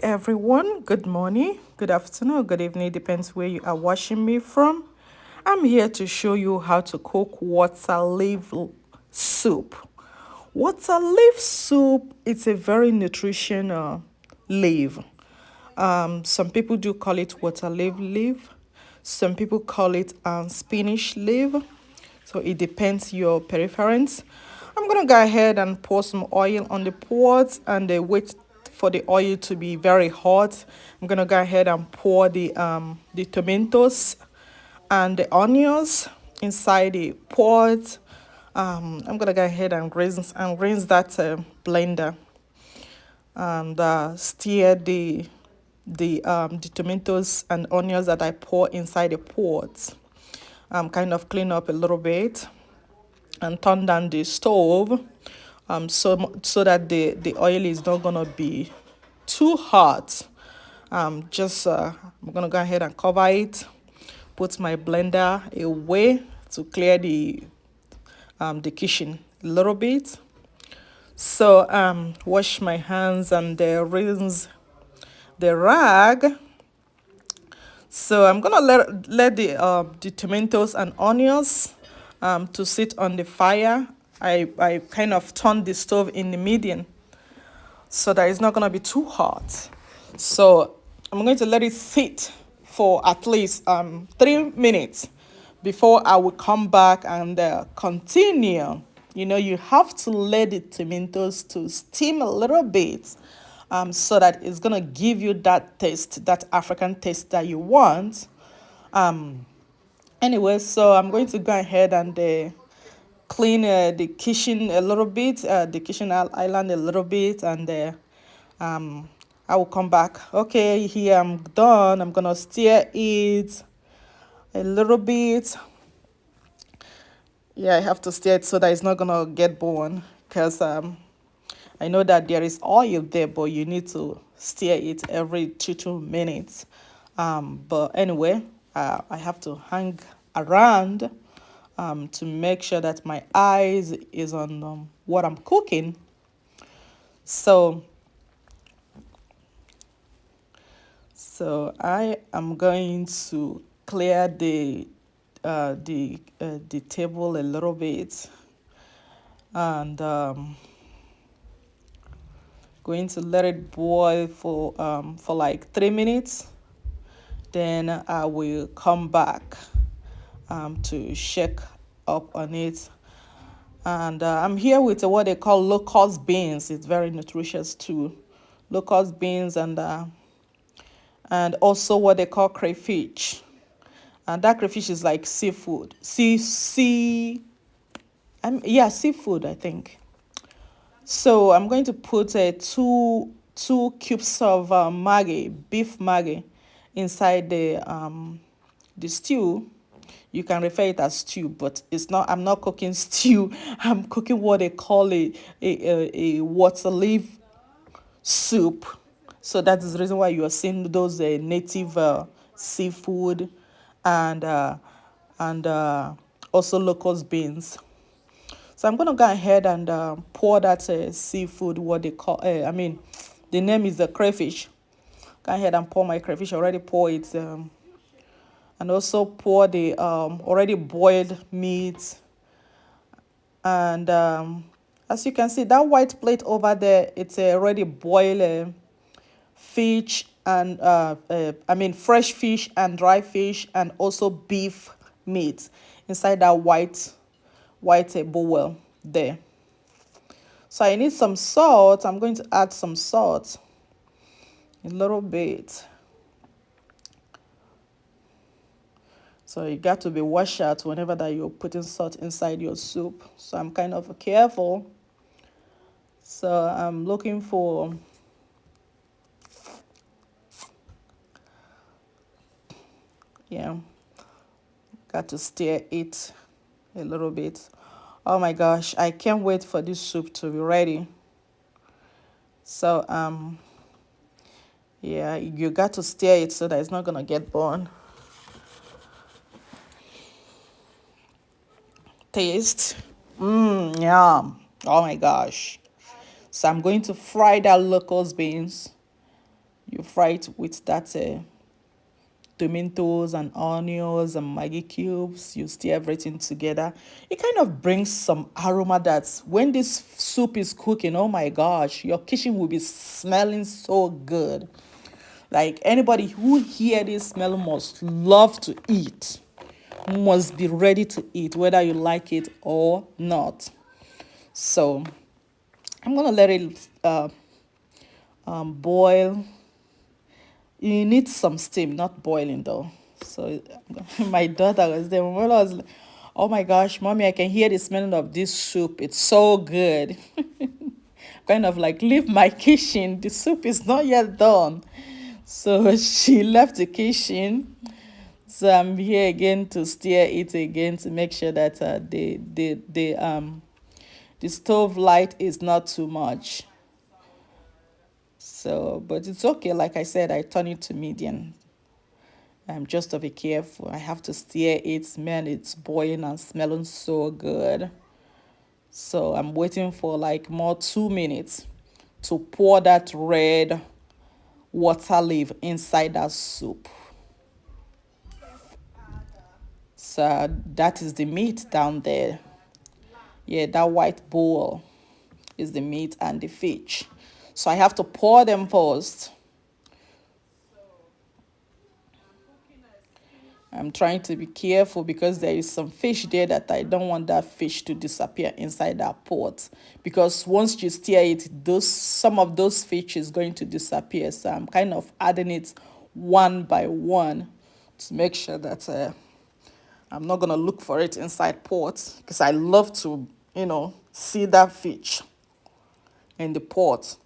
everyone. Good morning, good afternoon, or good evening, depends where you are watching me from. I'm here to show you how to cook water leaf soup. Water leaf soup, it's a very nutritional leaf. Some people do call it water leaf. Some people call it spinach leaf. So it depends your preference. I'm gonna go ahead and pour some oil on the pot and wait for the oil to be very hot. I'm gonna go ahead and pour the tomatoes and the onions inside the pot. I'm gonna go ahead and rinse that blender and stir the tomatoes and onions that I pour inside the pot. Kind of clean up a little bit and turn down the stove so that the oil is not gonna be too hot. Just I'm gonna go ahead and cover it, put my blender away to clear the kitchen a little bit. So wash my hands and rinse the rag. So I'm gonna let the tomatoes and onions to sit on the fire. I kind of turned the stove in the medium so that it's not gonna be too hot. So I'm going to let it sit for at least 3 minutes before I will come back and continue. You know, you have to let the tomatoes to steam a little bit so that it's gonna give you that taste, that African taste that you want. Anyway, so I'm going to go ahead and clean the kitchen a little bit, the kitchen island a little bit, and um, I will come back. Okay, here I'm done. I'm gonna stir it a little bit. Yeah, I have to stir it so that it's not gonna get burned because I know that there is oil there, but you need to stir it every 2 minutes. But anyway, I have to hang around to make sure that my eyes is on what I'm cooking. So, so I am going to clear the table a little bit and going to let it boil for like 3 minutes. Then I will come back to shake up on it. And I'm here with what they call locust beans. It's very nutritious too. Locust beans and also what they call crayfish. And that crayfish is like seafood. Yeah, seafood, I think. So I'm going to put two cubes of maggi, beef maggi, inside the stew. You can refer it as stew, but it's not. I'm not cooking stew. I'm cooking what they call a water leaf soup. So that is the reason why you are seeing those native seafood and uh, and also locust beans. So I'm gonna go ahead and pour that seafood, what they call, the name is the crayfish. Go ahead and pour my crayfish. Already pour it, and also pour the already boiled meat. And as you can see, that white plate over there, it's already boiled fish and fresh fish and dry fish and also beef meat inside that white bowl there. So I need some salt. I'm going to add some salt, a little bit. So you got to be watch out whenever that you're putting salt inside your soup. So I'm kind of careful. So I'm looking for yeah, got to stir it a little bit. Oh my gosh, I can't wait for this soup to be ready. So yeah, you got to stir it so that it's not gonna get burned. Taste. Yum. Oh my gosh. So I'm going to fry that locust beans. You You fry it with that tomatoes and onions and Maggi cubes. You stir everything together. It kind of brings some aroma that when this soup is cooking, oh my gosh, your kitchen will be smelling so good. Like anybody who hear this smell must love to eat, must be ready to eat, whether you like it or not. So I'm gonna let it boil. You need some steam, not boiling though. So my daughter was there. My mother was like, "Oh my gosh, mommy, I can hear the smell of this soup. It's so good." Kind of like, leave my kitchen. The soup is not yet done. So she left the kitchen. So I'm here again to stir it again to make sure that the stove light is not too much. So, but it's okay. Like I said, I turn it to medium. I'm just to be careful. I have to stir it. Man, it's boiling and smelling so good. So I'm waiting for like more 2 minutes to pour that red water leaf inside that soup. So that is the meat down there. Yeah, that white bowl is the meat and the fish. So I have to pour them first. I'm trying to be careful because there is some fish there that I don't want that fish to disappear inside that pot. Because once you stir it, those some of those fish is going to disappear. So I'm kind of adding it one by one to make sure that I'm not gonna look for it inside pot because I love to, see that fish in the pot.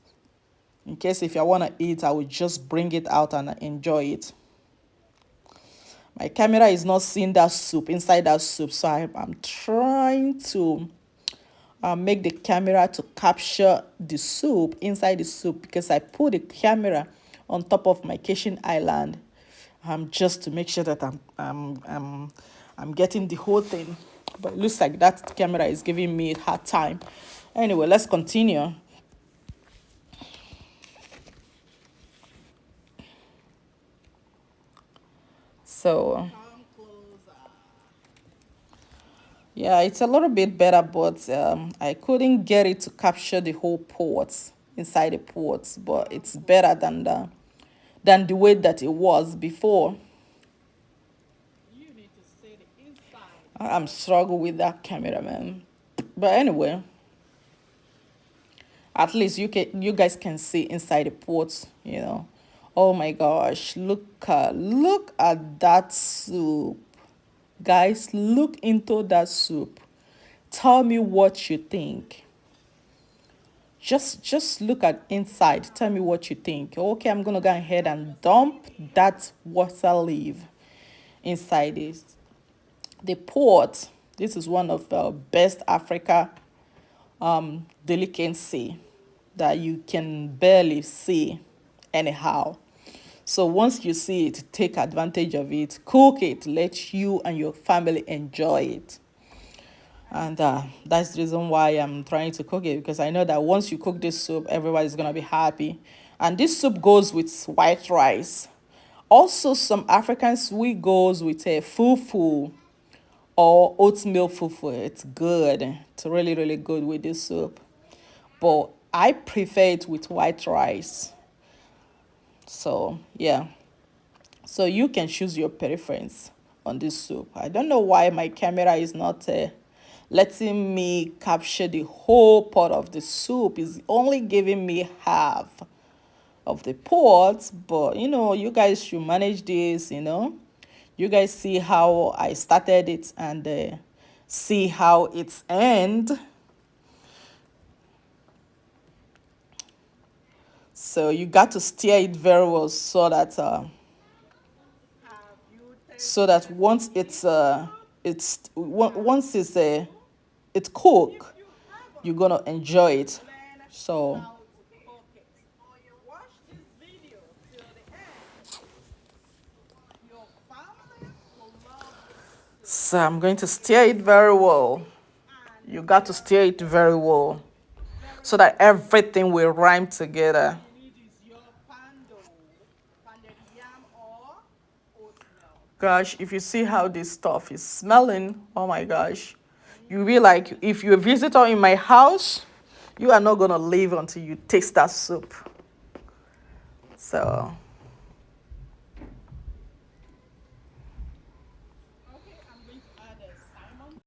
In case if I wanna eat, I will just bring it out and enjoy it. My camera is not seeing that soup inside that soup, so I'm trying to make the camera to capture the soup inside the soup because I put the camera on top of my kitchen island, just to make sure that I'm getting the whole thing. But it looks like that camera is giving me a hard time. Anyway, let's continue. So yeah, it's a little bit better, but I couldn't get it to capture the whole pot inside the pot. But it's better than the way that it was before. I'm struggling with that camera, man. But anyway, at least you guys can see inside the pot. Oh my gosh, look at that soup. Guys, look into that soup. Tell me what you think. Just look at inside. Tell me what you think. Okay, I'm gonna go ahead and dump that water leaf inside this. The pot. This is one of the best Africa delicacy that you can barely see anyhow. So once you see it, take advantage of it, cook it, let you and your family enjoy it. And that's the reason why I'm trying to cook it because I know that once you cook this soup, everybody's gonna be happy. And this soup goes with white rice. Also, some Africans we goes with a fufu or oatmeal fufu. It's good. It's really, really good with this soup. But I prefer it with white rice. So yeah. So you can choose your preference on this soup. I don't know why my camera is not letting me capture the whole pot of the soup. It's only giving me half of the pot, but you guys should manage this. You guys see how I started it and see how it's end. So you got to stir it very well so that once it's cooked, you're gonna enjoy it. So I'm going to stir it very well. You got to stir it very well so that everything will rhyme together. Gosh, if you see how this stuff is smelling, oh my gosh. You'll be like, if you're a visitor in my house, you are not gonna leave until you taste that soup. So